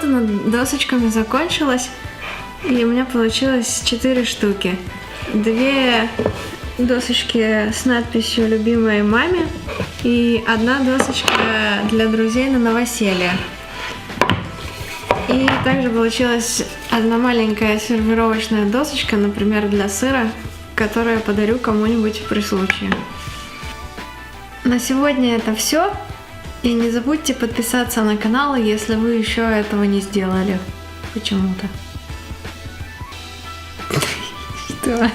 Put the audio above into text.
работа над досочками закончилась, и у меня получилось 4 штуки. 2 досочки с надписью «Любимой маме» и 1 досочка для друзей на новоселье. И также получилась 1 маленькая сервировочная досочка, например, для сыра, которую я подарю кому-нибудь при случае. На сегодня это все. И не забудьте подписаться на канал, если вы еще этого не сделали. Почему-то. Что?